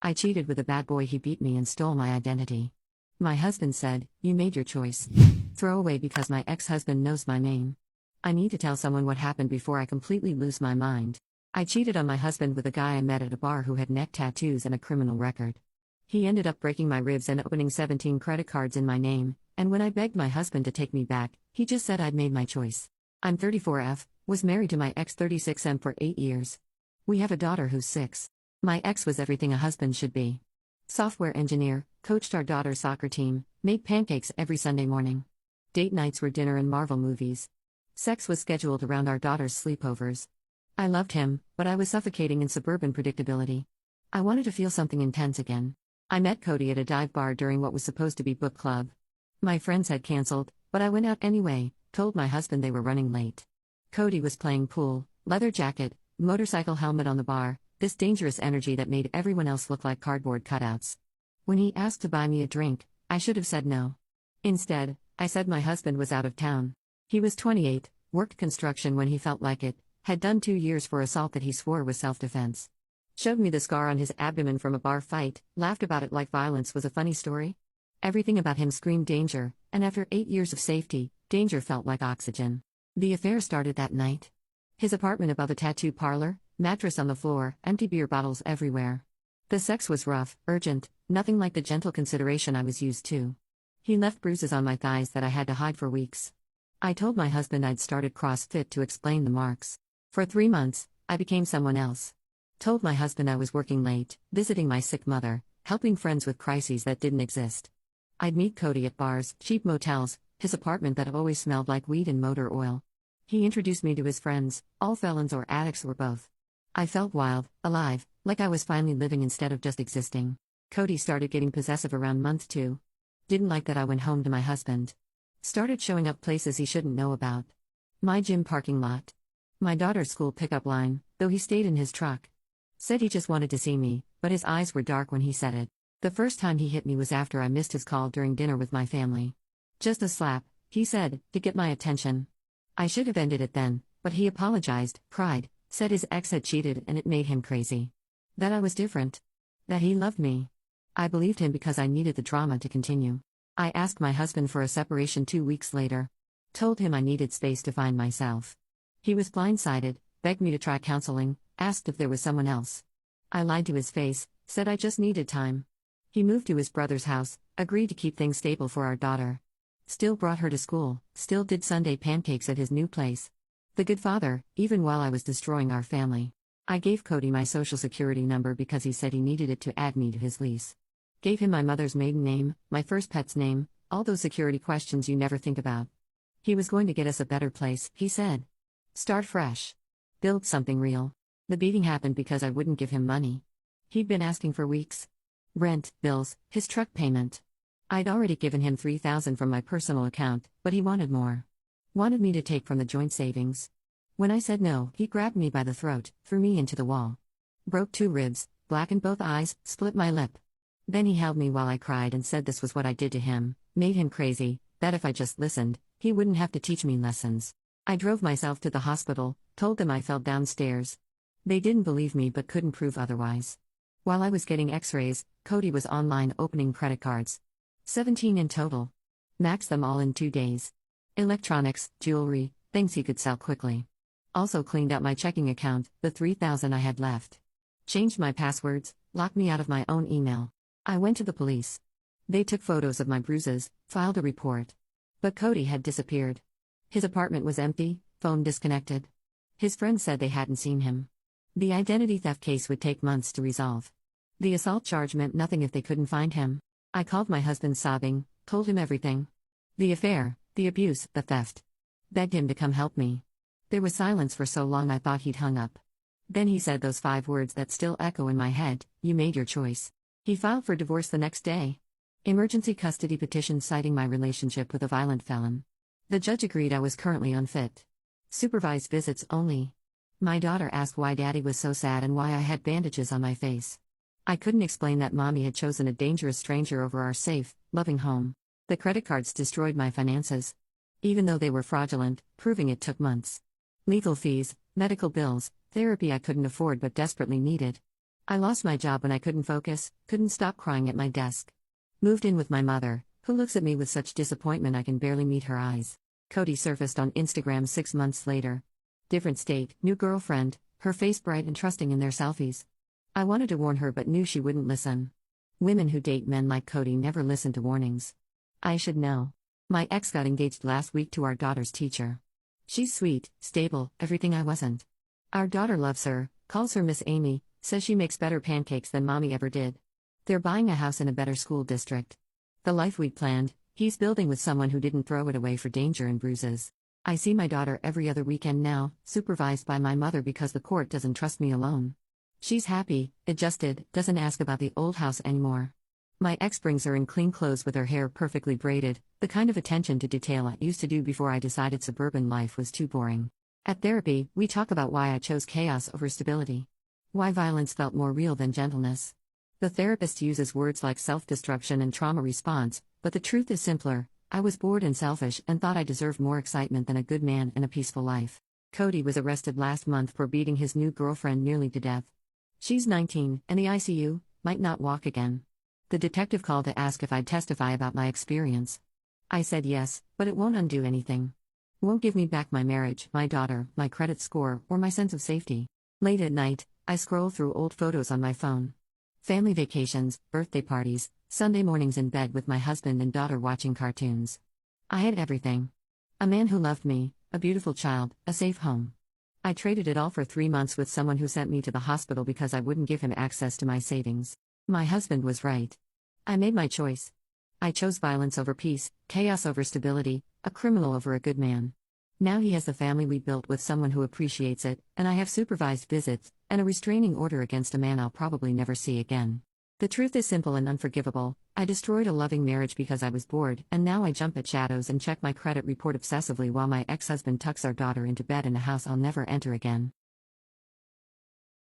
I cheated with a bad boy, he beat me and stole my identity. My husband said, "You made your choice." Throw away because my ex-husband knows my name. I need to tell someone what happened before I completely lose my mind. I cheated on my husband with a guy I met at a bar who had neck tattoos and a criminal record. He ended up breaking my ribs and opening 17 credit cards in my name, and when I begged my husband to take me back, he just said I'd made my choice. I'm 34F, was married to my ex 36M for 8 years. We have a daughter who's 6. My ex was everything a husband should be. Software engineer, coached our daughter's soccer team, made pancakes every Sunday morning. Date nights were dinner and Marvel movies. Sex was scheduled around our daughter's sleepovers. I loved him, but I was suffocating in suburban predictability. I wanted to feel something intense again. I met Cody at a dive bar during what was supposed to be book club. My friends had canceled, but I went out anyway, told my husband they were running late. Cody was playing pool, leather jacket, motorcycle helmet on the bar, this dangerous energy that made everyone else look like cardboard cutouts. When he asked to buy me a drink, I should have said no. Instead, I said my husband was out of town. He was 28, worked construction when he felt like it, had done 2 years for assault that he swore was self-defense. Showed me the scar on his abdomen from a bar fight, laughed about it like violence was a funny story. Everything about him screamed danger, and after 8 years of safety, danger felt like oxygen. The affair started that night. His apartment above a tattoo parlor, mattress on the floor, empty beer bottles everywhere. The sex was rough, urgent, nothing like the gentle consideration I was used to. He left bruises on my thighs that I had to hide for weeks. I told my husband I'd started CrossFit to explain the marks. For 3 months, I became someone else. Told my husband I was working late, visiting my sick mother, helping friends with crises that didn't exist. I'd meet Cody at bars, cheap motels, his apartment that always smelled like weed and motor oil. He introduced me to his friends, all felons or addicts or both. I felt wild, alive, like I was finally living instead of just existing. Cody started getting possessive around month 2. Didn't like that I went home to my husband. Started showing up places he shouldn't know about. My gym parking lot. My daughter's school pickup line, though he stayed in his truck. Said he just wanted to see me, but his eyes were dark when he said it. The first time he hit me was after I missed his call during dinner with my family. Just a slap, he said, to get my attention. I should have ended it then, but he apologized, cried, said his ex had cheated and it made him crazy. That I was different. That he loved me. I believed him because I needed the drama to continue. I asked my husband for a separation 2 weeks later. Told him I needed space to find myself. He was blindsided, begged me to try counseling, asked if there was someone else. I lied to his face, said I just needed time. He moved to his brother's house, agreed to keep things stable for our daughter. Still brought her to school, still did Sunday pancakes at his new place. The good father, even while I was destroying our family. I gave Cody my social security number because he said he needed it to add me to his lease. Gave him my mother's maiden name, my first pet's name, all those security questions you never think about. He was going to get us a better place, he said. Start fresh. Build something real. The beating happened because I wouldn't give him money. He'd been asking for weeks. Rent, bills, his truck payment. I'd already given him $3,000 from my personal account, but he wanted more. Wanted me to take from the joint savings. When I said no, he grabbed me by the throat, threw me into the wall. Broke 2 ribs, blackened both eyes, split my lip. Then he held me while I cried and said this was what I did to him, made him crazy, that if I just listened, he wouldn't have to teach me lessons. I drove myself to the hospital, told them I fell downstairs. They didn't believe me but couldn't prove otherwise. While I was getting x-rays, Cody was online opening credit cards. 17 in total. Maxed them all in 2 days. Electronics, jewelry, things he could sell quickly. Also cleaned out my checking account, the $3,000 I had left. Changed my passwords, locked me out of my own email. I went to the police. They took photos of my bruises, filed a report. But Cody had disappeared. His apartment was empty, phone disconnected. His friends said they hadn't seen him. The identity theft case would take months to resolve. The assault charge meant nothing if they couldn't find him. I called my husband sobbing, told him everything. The affair, the abuse, the theft. Begged him to come help me. There was silence for so long I thought he'd hung up. Then he said those 5 words that still echo in my head, "You made your choice." He filed for divorce the next day. Emergency custody petition citing my relationship with a violent felon. The judge agreed I was currently unfit. Supervised visits only. My daughter asked why Daddy was so sad and why I had bandages on my face. I couldn't explain that Mommy had chosen a dangerous stranger over our safe, loving home. The credit cards destroyed my finances. Even though they were fraudulent, proving it took months. Legal fees, medical bills, therapy I couldn't afford but desperately needed. I lost my job when I couldn't focus, couldn't stop crying at my desk. Moved in with my mother, who looks at me with such disappointment I can barely meet her eyes. Cody surfaced on Instagram 6 months later. Different state, new girlfriend, her face bright and trusting in their selfies. I wanted to warn her but knew she wouldn't listen. Women who date men like Cody never listen to warnings. I should know. My ex got engaged last week to our daughter's teacher. She's sweet, stable, everything I wasn't. Our daughter loves her, calls her Miss Amy, says she makes better pancakes than mommy ever did. They're buying a house in a better school district. The life we'd planned, he's building with someone who didn't throw it away for danger and bruises. I see my daughter every other weekend now, supervised by my mother because the court doesn't trust me alone. She's happy, adjusted, doesn't ask about the old house anymore. My ex brings her in clean clothes with her hair perfectly braided, the kind of attention to detail I used to do before I decided suburban life was too boring. At therapy, we talk about why I chose chaos over stability. Why violence felt more real than gentleness. The therapist uses words like self-destruction and trauma response, but the truth is simpler. I was bored and selfish and thought I deserved more excitement than a good man and a peaceful life. Cody was arrested last month for beating his new girlfriend nearly to death. She's 19, and the ICU, might not walk again. The detective called to ask if I'd testify about my experience. I said yes, but it won't undo anything. Won't give me back my marriage, my daughter, my credit score, or my sense of safety. Late at night, I scroll through old photos on my phone. Family vacations, birthday parties, Sunday mornings in bed with my husband and daughter watching cartoons. I had everything. A man who loved me, a beautiful child, a safe home. I traded it all for 3 months with someone who sent me to the hospital because I wouldn't give him access to my savings. My husband was right. I made my choice. I chose violence over peace, chaos over stability, a criminal over a good man. Now he has the family we built with someone who appreciates it, and I have supervised visits, and a restraining order against a man I'll probably never see again. The truth is simple and unforgivable. I destroyed a loving marriage because I was bored, and now I jump at shadows and check my credit report obsessively while my ex-husband tucks our daughter into bed in a house I'll never enter again.